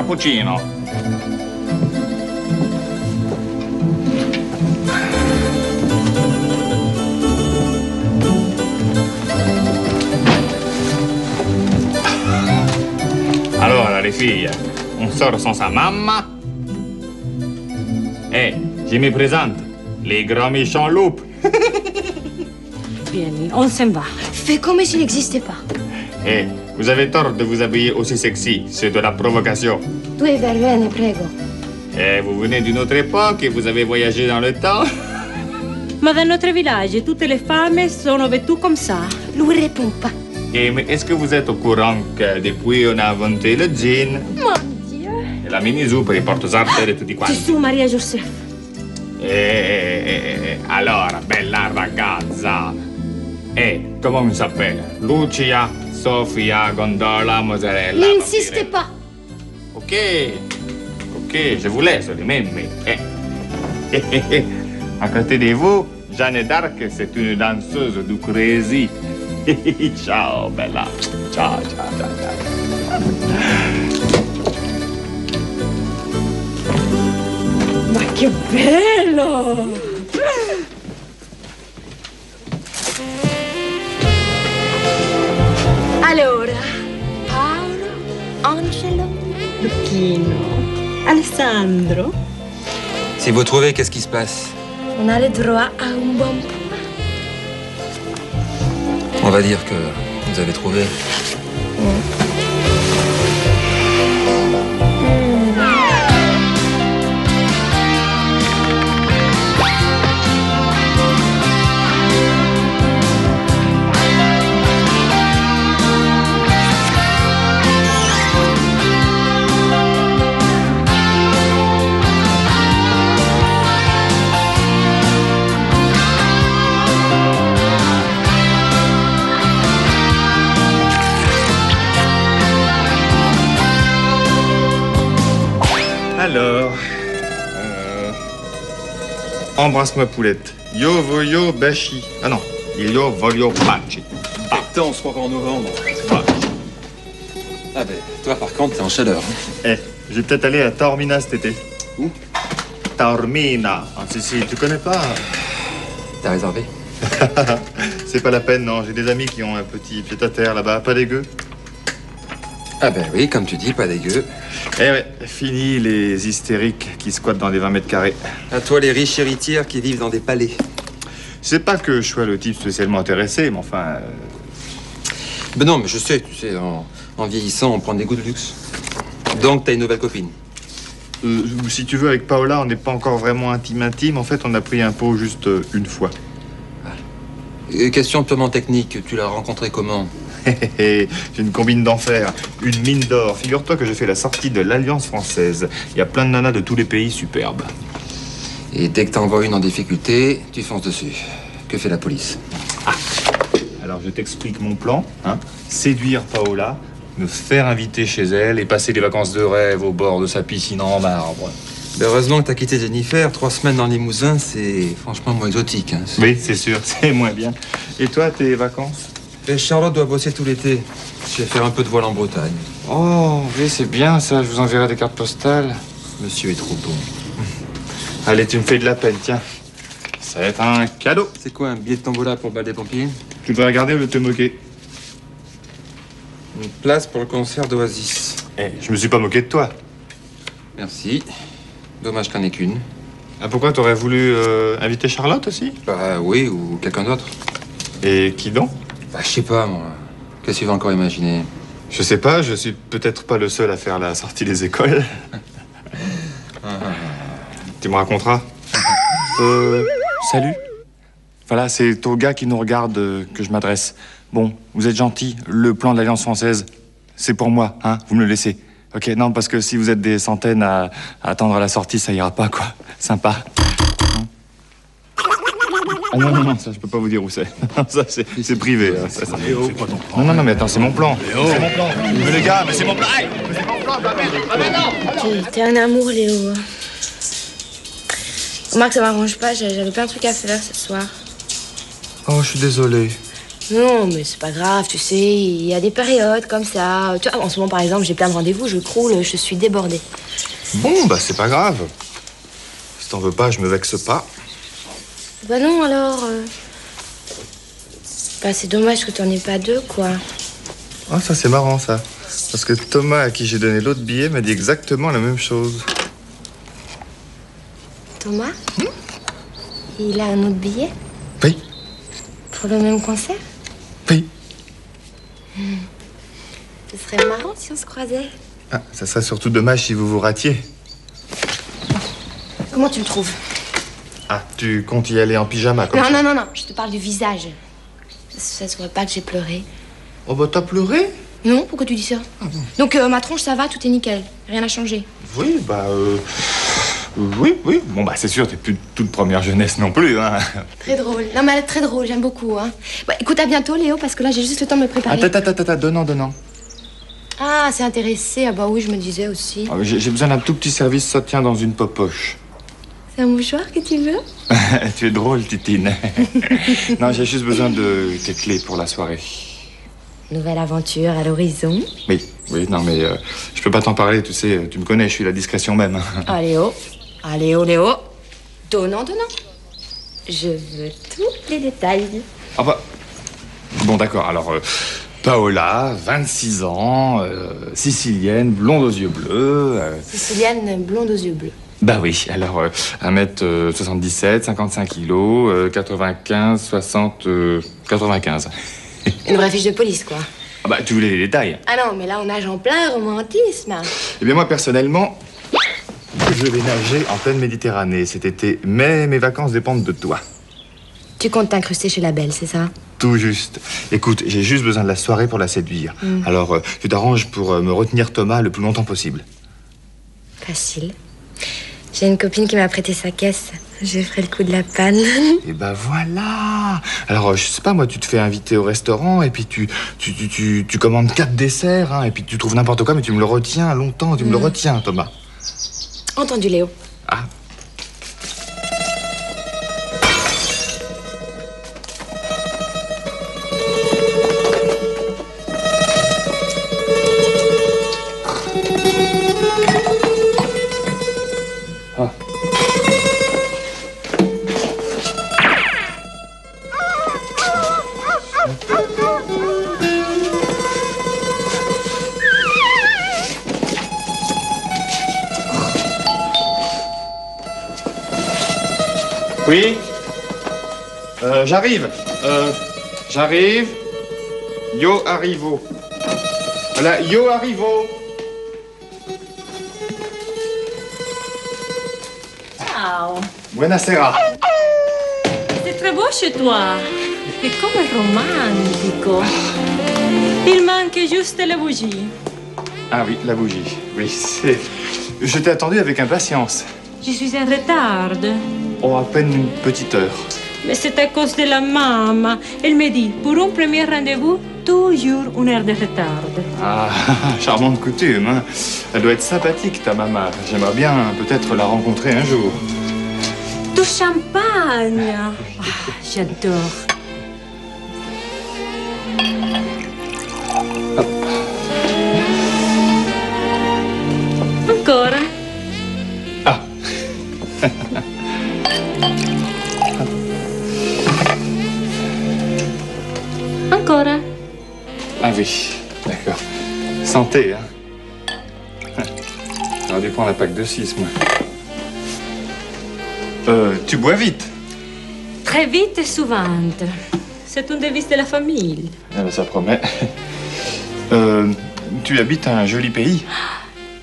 cappuccino. Allora, les filles, on sort sans sa mamma. Je me présente, les grands méchants loups. Bien, on s'en va. Fais comme s'il n'existait pas. Vous avez tort de vous habiller aussi sexy, c'est de la provocation. Tu es bene, prego. Vous venez d'une autre époque et vous avez voyagé dans le temps. Ma dans notre village, toutes les femmes sont vêtues comme ça. Lui répond pas. Mais est-ce que vous êtes au courant que depuis on a inventé le jean Mon Dieu. e la mini-jupe per i portosartere e tutti quanti? Gesù Maria Joseph. Allora, bella ragazza. Comment on s'appelle? Lucia, Sofia, Gondola, Mozzarella. N'insiste pas. Ok, je vous laisse, les mêmes. À côté de vous, Jeanne d'Arc, c'est une danseuse du crazy. Ciao, bella. Ciao. Ma che bello! Allora, Paolo, Angelo. Lucchino. Alessandro. Si vous trouvez, qu'est-ce qui se passe? On a le droit à un bon point. On va dire que vous avez trouvé. Alors, embrasse-moi poulette. Yo voglio baci. Ah non, io voglio baci. Putain, on se croit en novembre. Ah ben, toi par contre, t'es en chaleur. Je vais peut-être aller à Taormina cet été. Où? Taormina, en Sicile. Tu connais pas? T'as réservé? C'est pas la peine, non. J'ai des amis qui ont un petit pied-à-terre là-bas. Pas dégueu. Ah ben oui, comme tu dis, pas dégueu. Ouais, fini les hystériques qui squattent dans des 20 mètres carrés. À toi les riches héritières qui vivent dans des palais. C'est pas que je sois le type spécialement intéressé, mais enfin... Ben non, mais je sais, tu sais, en vieillissant, on prend des goûts de luxe. Donc, t'as une nouvelle copine? Si tu veux, avec Paola, on n'est pas encore vraiment intime. En fait, on a pris un pot juste une fois. Question purement technique, tu l'as rencontrée comment? J'ai une combine d'enfer, une mine d'or. Figure-toi que j'ai fait la sortie de l'Alliance française. Il y a plein de nanas de tous les pays superbes. Et dès que t'en vois une en difficulté, tu fonces dessus. Que fait la police? Alors, je t'explique mon plan. Séduire Paola, me faire inviter chez elle et passer des vacances de rêve au bord de sa piscine en marbre. Ben heureusement que t'as quitté Jennifer. 3 semaines dans le Limousin, c'est franchement moins exotique. Oui, c'est sûr, c'est moins bien. Et toi, tes vacances? Et Charlotte doit bosser tout l'été. Je vais faire un peu de voile en Bretagne. Oh, oui, c'est bien ça. Je vous enverrai des cartes postales. Monsieur est trop beau. Allez, tu me fais de la peine, tiens. C'est un cadeau. C'est quoi, un billet de tombola pour le bal des pompiers? Tu devrais regarder au lieu de te moquer. Une place pour le concert d'Oasis. Je me suis pas moqué de toi. Merci. Dommage qu'il n'y en ait qu'une. Ah, pourquoi t'aurais voulu inviter Charlotte aussi? Bah oui, ou quelqu'un d'autre. Et qui donc? Bah je sais pas, moi. Qu'est-ce que tu vas encore imaginer? Je sais pas, je suis peut-être pas le seul à faire la sortie des écoles. Tu me raconteras. Salut. Voilà, c'est au gars qui nous regarde que je m'adresse. Bon, vous êtes gentil, le plan de l'Alliance française, c'est pour moi, vous me le laissez. Ok, non, parce que si vous êtes des centaines à attendre à la sortie, ça ira pas, quoi. Sympa. Ah non, ça, je peux pas vous dire où c'est. Ça, c'est privé. Non, mais attends, c'est mon plan. C'est mon plan. Mais les gars, mais c'est mon plan. C'est mon plan, T'es un amour, Léo. Remarque, ça m'arrange pas. J'avais plein de trucs à faire ce soir. Oh, je suis désolé. Non, mais c'est pas grave, tu sais, il y a des périodes comme ça. Tu vois, en ce moment, par exemple, j'ai plein de rendez-vous, je croule, je suis débordée. Bon, bah c'est pas grave. Si t'en veux pas, je me vexe pas. Bah non, alors... Bah c'est dommage que t'en aies pas deux, quoi. Ah, ça c'est marrant, ça. Parce que Thomas, à qui j'ai donné l'autre billet, m'a dit exactement la même chose. Thomas Il a un autre billet? Oui. Pour le même concert? Oui. Ce serait marrant si on se croisait. Ah, ça serait surtout dommage si vous vous ratiez. Comment tu le trouves? Ah, tu comptes y aller en pyjama comme Non, ça? non, non, non, je te parle du visage. Ça se voit pas que j'ai pleuré. Oh, bah t'as pleuré? Non, pourquoi tu dis ça? Donc ma tronche, ça va, tout est nickel. Rien n'a changé. Oui, bah oui, oui. Bon, bah c'est sûr, t'es plus de toute première jeunesse non plus, hein. Très drôle. Non, mais elle est très drôle, j'aime beaucoup, hein. Bah, écoute, à bientôt, Léo, parce que là, j'ai juste le temps de me préparer. Attends, donnant. Ah, c'est intéressé. Ah bah oui, je me disais aussi. Ah, j'ai besoin d'un tout petit service, ça tient dans une poche. C'est un mouchoir que tu veux? Tu es drôle, Titine. Non, j'ai juste besoin de tes clés pour la soirée. Nouvelle aventure à l'horizon. Oui, non, mais je peux pas t'en parler, tu sais, tu me connais, je suis la discrétion même. Ah, Léo. Ah, Léo. Donnant. Je veux tous les détails. Ah bah... Bon, d'accord, alors... Paola, 26 ans, sicilienne, blonde aux yeux bleus... Sicilienne, blonde aux yeux bleus. Bah oui, alors 1m77, 55 kilos, 95, 60, 95. Une vraie fiche de police, quoi. Ah bah, tu voulais les détails? Ah non, mais là, on nage en plein romantisme. Eh bien, moi, personnellement, je vais nager en pleine Méditerranée cet été, mais mes vacances dépendent de toi. Tu comptes t'incruster chez la belle, c'est ça? Tout juste. Écoute, j'ai juste besoin de la soirée pour la séduire. Alors, tu t'arranges pour me retenir Thomas le plus longtemps possible. Facile. J'ai une copine qui m'a prêté sa caisse. Je ferai le coup de la panne. Et bah voilà. Alors, je sais pas, moi, tu te fais inviter au restaurant et puis tu commandes 4 desserts, hein, et puis tu trouves n'importe quoi, mais tu me le retiens longtemps, tu me le retiens, Thomas. Entendu, Léo. Ah. Oui. J'arrive. J'arrive. Yo arrivo. Voilà, yo arrivo. Ciao. Buonasera. C'est très beau chez toi. Et comme romantico. Il manque juste les bougies. Ah oui, la bougie. Oui, c'est... Je t'ai attendu avec impatience. Je suis en retard. Oh, à peine une petite heure. Mais c'est à cause de la maman. Elle me dit, pour un premier rendez-vous, toujours une heure de retard. Ah, charmante coutume, hein. Elle doit être sympathique, ta maman. J'aimerais bien peut-être la rencontrer un jour. Du champagne. Ah, j'adore. Encore. Ah. Encore. Ah oui, d'accord. Santé, hein. J'aurais dû prendre un pack de 6, moi. Tu bois vite. Très vite et souvent. C'est une devise de la famille. Ah ben, ça promet. Tu habites un joli pays.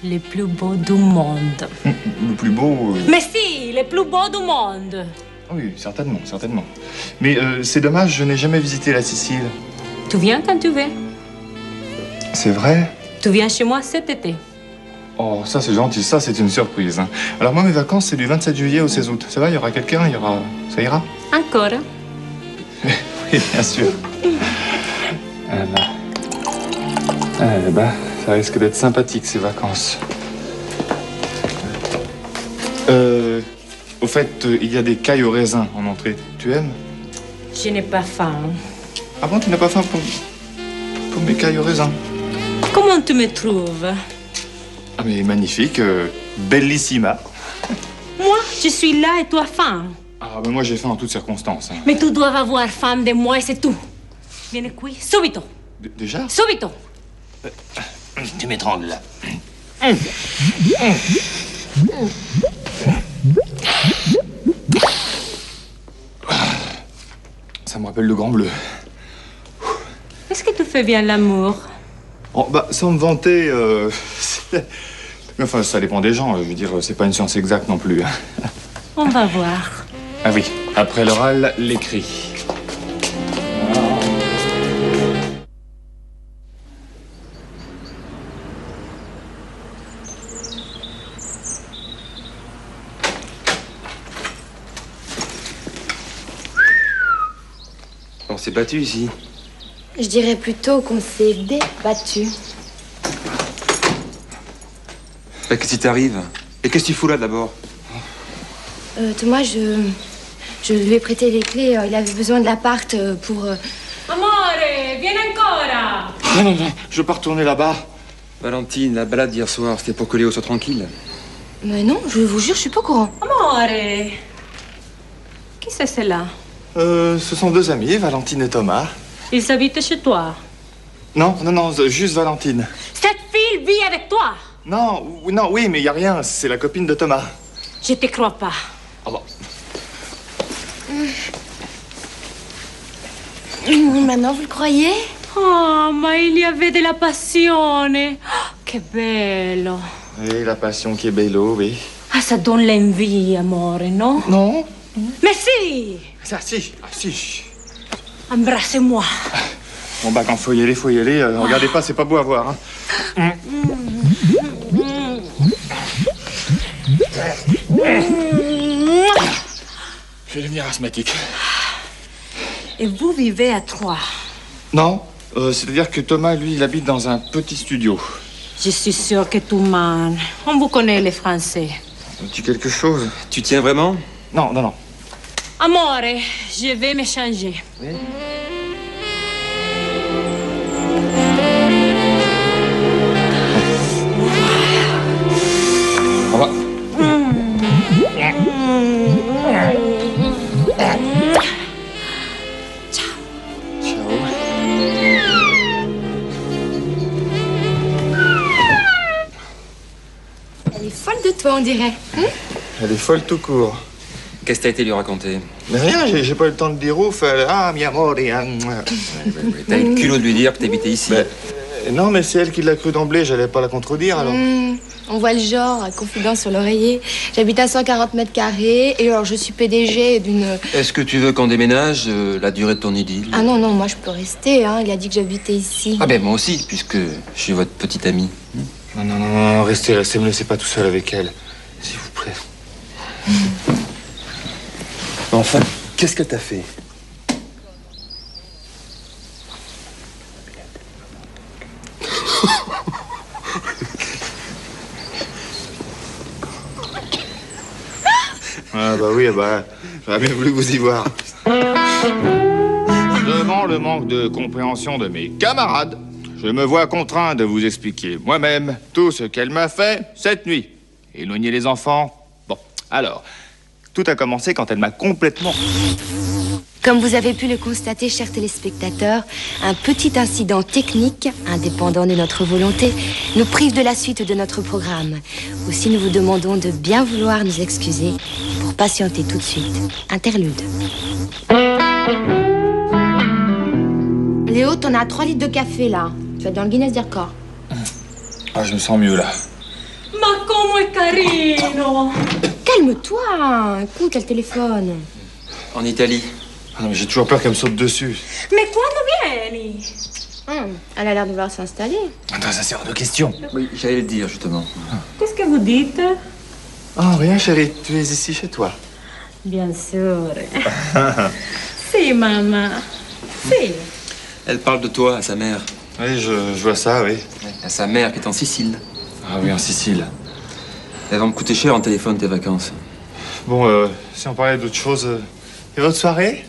Les plus beaux du monde. Le plus beau... Mais si, les plus beaux du monde. Oui, certainement, certainement. Mais c'est dommage, je n'ai jamais visité la Sicile. Tu viens quand tu veux. C'est vrai? Tu viens chez moi cet été. Oh, ça c'est gentil, ça c'est une surprise, hein. Alors moi, mes vacances, c'est du 27 juillet au 16 août. Ça va, il y aura quelqu'un, il y aura... Ça ira? Encore. Oui, bien sûr. Eh ben, ça risque d'être sympathique, ces vacances. Au fait, il y a des cailles au raisin en entrée. Tu aimes? Je n'ai pas faim. Ah bon, tu n'as pas faim pour mes cailles au raisin? Comment tu me trouves? Ah mais magnifique, bellissima. Moi, je suis là et toi faim. Ah mais moi j'ai faim en toutes circonstances. Hein. Mais tu dois avoir faim de moi et c'est tout. Viens qui, subito. Déjà? Subito. Tu m'étrangles là. Ça me rappelle le Grand Bleu. Est-ce que tu fais bien l'amour? Oh, bah, sans me vanter, mais enfin, ça dépend des gens. Je veux dire, c'est pas une science exacte non plus. On va voir. Ah oui, après l'oral, l'écrit. On s'est battu ici. Je dirais plutôt qu'on s'est débattu. Bah, qu'est-ce qui t'arrive? Et qu'est-ce que tu fous là d'abord? Thomas, je lui ai prêté les clés. Il avait besoin de l'appart pour... Amore, viens ancora. Non, je veux pas retourner là-bas. Valentine, la balade d'hier soir, c'était pour que Léo soit tranquille. Mais non, je vous jure, je suis pas au courant. Amore. Qui c'est cela? Ce sont deux amis, Valentine et Thomas. Ils habitent chez toi. Non, juste Valentine. Cette fille vit avec toi. Non, oui, mais y a rien, c'est la copine de Thomas. Je te crois pas. Ah bon. Maintenant, vous le croyez? Oh, mais il y avait de la passione. Oh, que bello. Et la passion qui est bello, oui. Ah, ça donne l'envie, amore, non? Non. Mais si. Ah si. Embrassez-moi. Bon bah quand faut y aller, regardez pas, c'est pas beau à voir. Hein. Je vais devenir asthmatique. Et vous vivez à trois? Non, c'est-à-dire que Thomas, lui, il habite dans un petit studio. Je suis sûre que tout le monde... On vous connaît, les Français. Dis quelque chose? Tu tiens vraiment? Non. Amore, je vais me changer. Oui. Au revoir. Ciao. Elle est folle de toi, on dirait. Elle est folle tout court. Qu'est-ce que t'as été lui raconter? Mais rien, j'ai pas eu le temps de dire ouf. Ah, mi amore. T'as eu le culot de lui dire que t'habitais ici. Non, mais c'est elle qui l'a cru d'emblée, j'allais pas la contredire alors. On voit le genre, confidence sur l'oreiller. J'habite à 140 mètres carrés et alors je suis PDG d'une... Est-ce que tu veux qu'on déménage la durée de ton idylle? Ah non, moi je peux rester, hein. Il a dit que j'habitais ici. Ah ben moi aussi, puisque je suis votre petite amie. Non, restez, me laissez pas tout seul avec elle. S'il vous plaît. Enfin, qu'est-ce que t'as fait? Ah bah oui, j'aurais bien voulu vous y voir. Devant le manque de compréhension de mes camarades, je me vois contraint de vous expliquer moi-même tout ce qu'elle m'a fait cette nuit. Éloigner les enfants. Bon, alors, tout a commencé quand elle m'a complètement... Comme vous avez pu le constater, chers téléspectateurs, un petit incident technique, indépendant de notre volonté, nous prive de la suite de notre programme. Aussi, nous vous demandons de bien vouloir nous excuser pour patienter tout de suite. Interlude. Léo, t'en as 3 litres de café, là. Tu vas être dans le Guinness des records. Ah, je me sens mieux, là. Ma como è carino. Calme-toi. Écoute, le téléphone. En Italie. Ah non, mais j'ai toujours peur qu'elle me saute dessus. Mais quando vieni? Elle a l'air de vouloir s'installer. Attends, ça c'est hors de question. Oui, j'allais le dire, justement. Qu'est-ce que vous dites? Oh, rien, chérie. Tu es ici chez toi. Bien sûr. Si, maman. Si. Elle parle de toi à sa mère. Oui, je vois ça, oui. À sa mère qui est en Sicile. Ah oui, en Sicile. Elles vont me coûter cher en téléphone, tes vacances. Bon, si on parlait d'autre chose... Et votre soirée?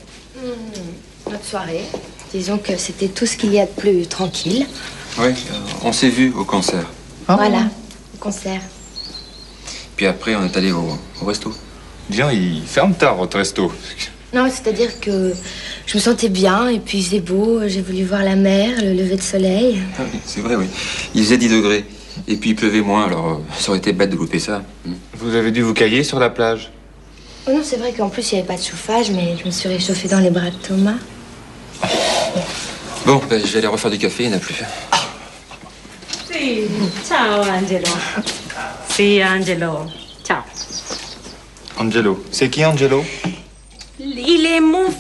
Notre soirée. Disons que c'était tout ce qu'il y a de plus tranquille. Oui, on s'est vu au concert. Voilà, au concert. Puis après, on est allé au resto. Dis donc, il ferme tard, votre resto. Non, c'est-à-dire que je me sentais bien et puis il faisait beau. J'ai voulu voir la mer, le lever de soleil. Ah oui, c'est vrai, oui. Il faisait 10 degrés. Et puis il pleuvait moins, alors ça aurait été bête de louper ça. Vous avez dû vous cailler sur la plage. Oh non, c'est vrai qu'en plus, il n'y avait pas de chauffage, mais je me suis réchauffée dans les bras de Thomas. Bon, ben, je vais aller refaire du café, il n'y en a plus. Sì, ciao Angelo. Sì, Angelo. Ciao. Angelo. C'est qui, Angelo? Il est mon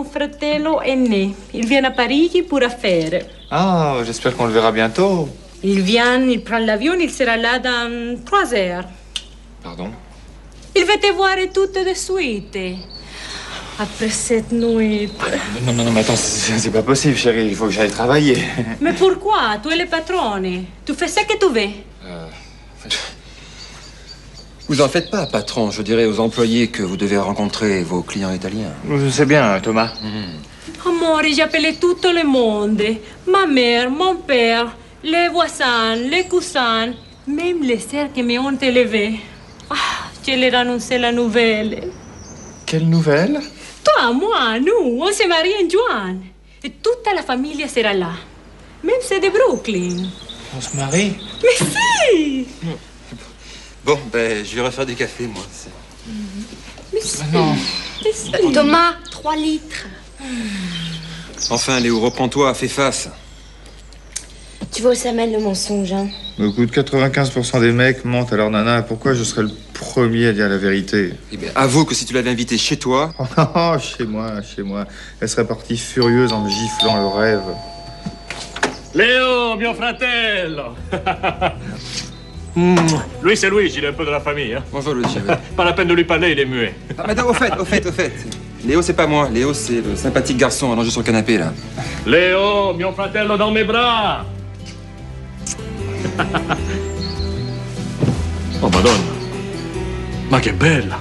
fratello aîné. Il vient à Parigi pour affaires. Ah, j'espère qu'on le verra bientôt. Il vient, il prend l'avion, il sera là dans 3 heures. Pardon? Il va te voir tout de suite. Après cette nuit. Non, mais attends, c'est pas possible, chérie. Il faut que j'aille travailler. Mais pourquoi? Tu es le patron. Tu fais ce que tu veux. Vous en faites pas, patron. Je dirais aux employés que vous devez rencontrer vos clients italiens. Je sais bien, Thomas. Amore, j'appelais tout le monde. Ma mère, mon père, les voisins, les cousins, même les sœurs qui m'ont élevée. Ah, je leur ai annoncé la nouvelle. Quelle nouvelle? Toi, moi, nous, on se marie en juin. Et toute la famille sera là. Même ceux de Brooklyn. On se marie? Mais si! Bon, ben, je vais refaire du café, moi. Mais si! Non. Mais si. Thomas, 3 litres. Enfin, Léo, reprends-toi, fais face. Tu vois où ça mène le mensonge, hein? Écoute, 95% des mecs mentent à leur nana. Pourquoi je serais le premier à dire la vérité? Eh bien, avoue que si tu l'avais invitée chez toi... Oh non, chez moi. Elle serait partie furieuse en me giflant le rêve. Léo, mio fratello. Lui, c'est Luigi, il est un peu de la famille. Hein. Bonjour, Luigi. Pas la peine de lui parler, il est muet. Ah, madame, au fait. Léo, c'est pas moi. Léo, c'est le sympathique garçon allongé sur le canapé, là. Léo, mio fratello dans mes bras. Oh, Madonna. Ma che bella.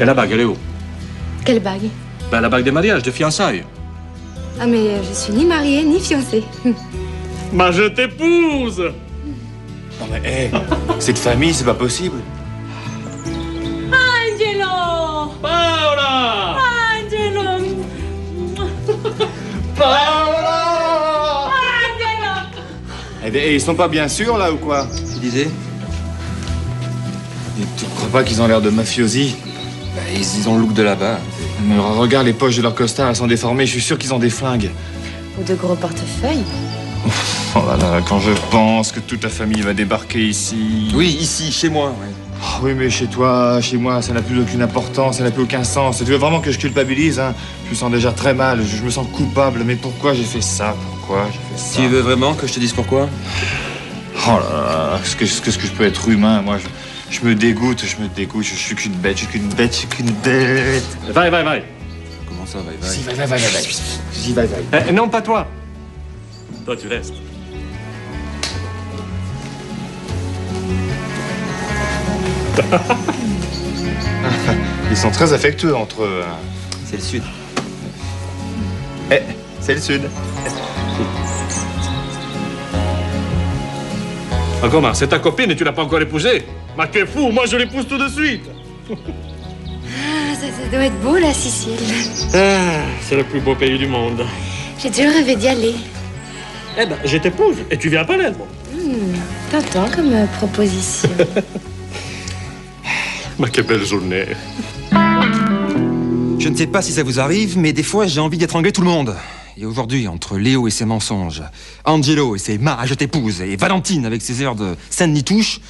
Et la bague, elle est où? Quelle bague? Ben, la bague de mariage, de fiançailles. Ah, mais je suis ni mariée, ni fiancée. Ma je t'épouse. Non mais, hé, cette famille, c'est pas possible. Angelo! Paola. Angelo! Paola. Angelo! Et ils sont pas bien sûrs, là, ou quoi? Tu disais? Et tu crois pas qu'ils ont l'air de mafiosi? Bah, ils ont le look de là-bas. Mais regarde les poches de leur costard, elles sont déformées. Je suis sûr qu'ils ont des flingues. Ou de gros portefeuilles. Oh là là, quand je pense que toute ta famille va débarquer ici... Oui, ici, chez moi, ouais. Oh, oui, mais chez toi, chez moi, ça n'a plus aucune importance, ça n'a plus aucun sens. Tu veux vraiment que je culpabilise, hein? Je me sens déjà très mal, je me sens coupable. Mais pourquoi j'ai fait ça? Pourquoi j'ai fait ça? Tu veux vraiment que je te dise pourquoi? Oh là là, est-ce que je peux être humain? Moi, je me dégoûte, je suis qu'une bête, Vai. Comment ça, va? Si, va. Si, va. Non, pas toi. Toi, tu restes. Ils sont très affectueux entre eux. C'est le sud. Eh, c'est le sud. Ah, comment? C'est ta copine et tu l'as pas encore épousée? Mais qu'est fou, moi je l'épouse tout de suite. Ah, ça doit être beau, la Sicile. Ah, c'est le plus beau pays du monde. J'ai toujours rêvé d'y aller. Eh ben, je t'épouse et tu viens à Palermo. T'entends comme proposition. Mais quelle belle journée. Je ne sais pas si ça vous arrive, mais des fois, j'ai envie d'étrangler tout le monde. Et aujourd'hui, entre Léo et ses mensonges, Angelo et ses « Ma, je t'épouse » et Valentine avec ses heures de Sainte-Nitouche,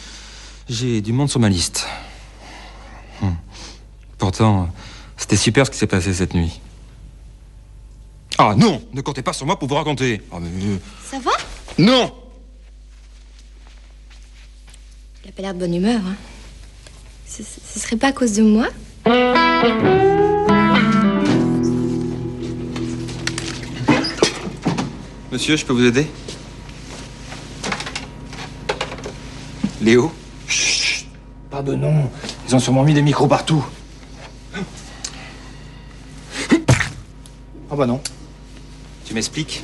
j'ai du monde sur ma liste. Pourtant, c'était super ce qui s'est passé cette nuit. Ah non! Ne comptez pas sur moi pour vous raconter. Ah, mais... Ça va? Non! Il a pas l'air de bonne humeur, hein. Ce serait pas à cause de moi? Monsieur, je peux vous aider? Léo? Chut, pas de nom. Ils ont sûrement mis des micros partout. Oh bah non. Tu m'expliques?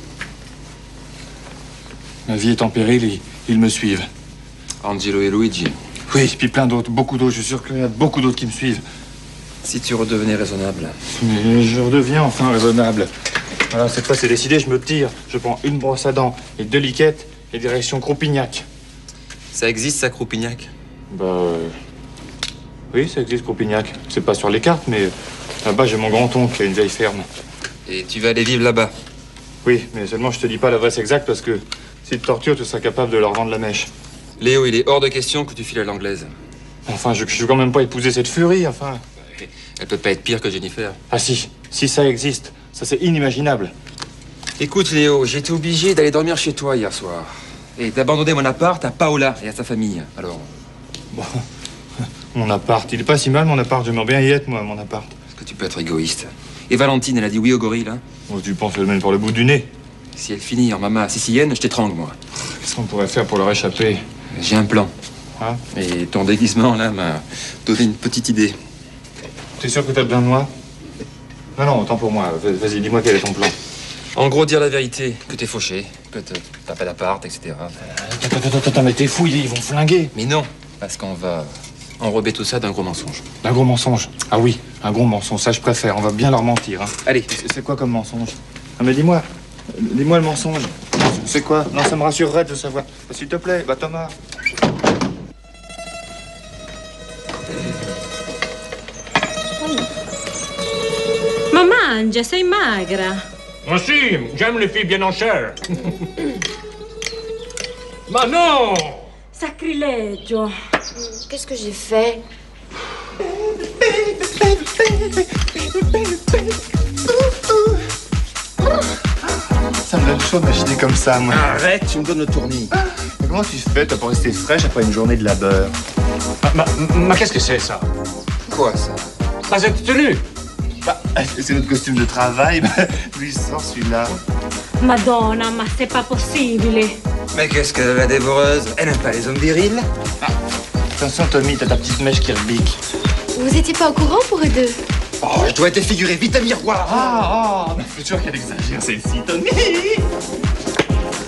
Ma vie est en péril, ils me suivent. Angelo et Luigi. Oui, et puis plein d'autres, beaucoup d'autres. Je suis sûr qu'il y a beaucoup d'autres qui me suivent. Si tu redevenais raisonnable. Mais je redeviens enfin raisonnable. Voilà, cette fois c'est décidé, je me tire. Je prends une brosse à dents et 2 liquettes et direction Croupignac. Ça existe, ça, Croupignac? Oui, ça existe, Croupignac. C'est pas sur les cartes, mais là-bas j'ai mon grand-oncle qui a une vieille ferme. Et tu vas aller vivre là-bas? Oui, mais seulement je te dis pas l'adresse exacte parce que si te torture, tu seras capable de leur vendre la mèche. Léo, il est hors de question que tu files à l'anglaise. Enfin, je veux quand même pas épouser cette furie, enfin. Elle peut pas être pire que Jennifer. Ah si ça existe. Ça, c'est inimaginable. Écoute, Léo, j'ai été obligé d'aller dormir chez toi hier soir. Et d'abandonner mon appart à Paola et à sa famille. Alors... Bon, mon appart, il est pas si mal, mon appart. J'aimerais bien y être, moi, mon appart. Est-ce que tu peux être égoïste? Et Valentine, elle a dit oui au gorille, hein? Oh, tu penses le mène pour le bout du nez? Si elle finit en maman sicilienne, je t'étrangle, moi. Qu'est-ce qu'on pourrait faire pour leur échapper? J'ai un plan. Hein? Et ton déguisement, là, m'a donné une petite idée. T'es sûr que t'as besoin de moi? Non, autant pour moi. Vas-y, dis-moi quel est ton plan. En gros, dire la vérité, que t'es fauché, que t'as pas d'appart, etc. Attends, mais t'es fou, ils vont flinguer. Mais non, parce qu'on va enrober tout ça d'un gros mensonge. Un gros mensonge? Ah oui, un gros mensonge, ça je préfère. On va bien leur mentir, hein. Allez. C'est quoi comme mensonge? Ah mais dis-moi le mensonge. C'est quoi? Non, ça me rassurerait de savoir. S'il te plaît, bah Thomas. Ma mangia, sei magra. Ma si, j'aime les filles bien en chair. Ma non! Sacrilegio. Qu'est-ce que j'ai fait? Ça me donne chaud d'imaginer comme ça, moi. Arrête, tu me donnes le tournis. Mais comment tu fais, toi, pour rester fraîche après une journée de labeur? Ma qu'est-ce que c'est, ça? Quoi, ça? Pas cette tenue? Bah, c'est notre costume de travail. Lui, il sort celui-là. Madonna, ma c'est pas possibile. Mais qu'est-ce que la dévoreuse? Elle n'aime pas les hommes virils? Attention, Tommy, t'as ta petite mèche qui rebique. Vous étiez pas au courant pour eux deux? Oh, je dois être défiguré, vite un miroir! Mais faut toujours qu'elle exagère, celle-ci, Tommy.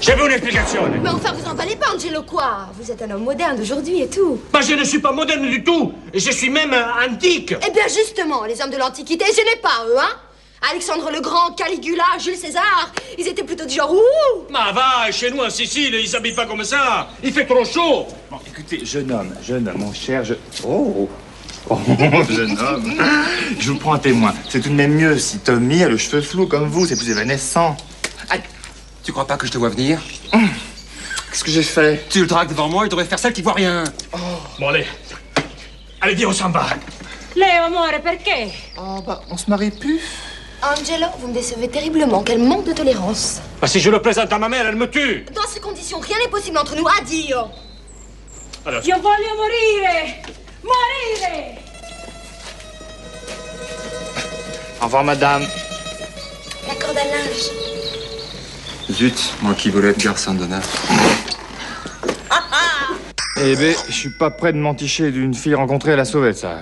J'ai vu une explication. Mais enfin, vous emballez pas, Angelo, quoi? Vous êtes un homme moderne d'aujourd'hui et tout. Bah, je ne suis pas moderne du tout. Et je suis même antique. Eh bien, justement, les hommes de l'Antiquité, ce n'est pas eux, hein? Alexandre le Grand, Caligula, Jules César, ils étaient plutôt du genre ouh! Ma va, chez nous en Sicile, ils s'habillent pas comme ça. Il fait trop chaud. Bon, écoutez, jeune homme, mon cher, Oh, jeune homme. Je vous prends un témoin. C'est tout de même mieux si Tommy a le cheveu flou comme vous, c'est plus évanescent. Aïe! Tu crois pas que je te vois venir? Qu'est-ce que j'ai fait? Tu le dragues devant moi, il devrait faire celle qui voit rien. Bon, allez. Allez, viens, on s'en va. Léo, amore, perché? Oh, bah, on se marie plus? Angelo, vous me décevez terriblement. Quel manque de tolérance. Bah, si je le présente à ma mère, elle me tue. Dans ces conditions, rien n'est possible entre nous. Addio! Alors, Io voglio morire! Morire! Au revoir, madame. La corde à linge. Zut, moi qui voulais être garçon d'honneur. Eh ben, je suis pas prêt de m'enticher d'une fille rencontrée à la sauvette, ça.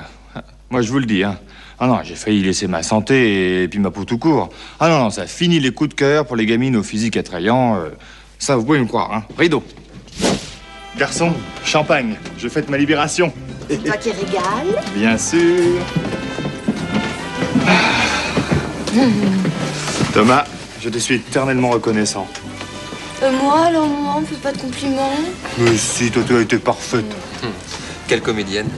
Moi, je vous le dis, hein. Ah non, j'ai failli laisser ma santé et puis ma peau tout court. Ah non, ça finit les coups de cœur pour les gamines au physique attrayant. Ça, vous pouvez me croire, hein. Rideau. Garçon, champagne. Je fête ma libération. C'est toi qui régale. Bien sûr. Thomas, je te suis éternellement reconnaissant. Moi, alors moi, on me fait pas de compliments. Mais si, toi, tu as été parfaite. Quelle comédienne.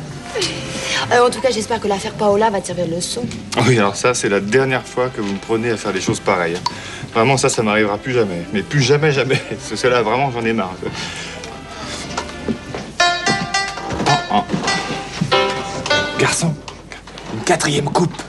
En tout cas, j'espère que l'affaire Paola va te servir de leçon. Oui, alors ça, c'est la dernière fois que vous me prenez à faire des choses pareilles. Vraiment, ça m'arrivera plus jamais. Mais plus jamais, jamais. Parce que là, vraiment, j'en ai marre. Garçon, une 4e coupe.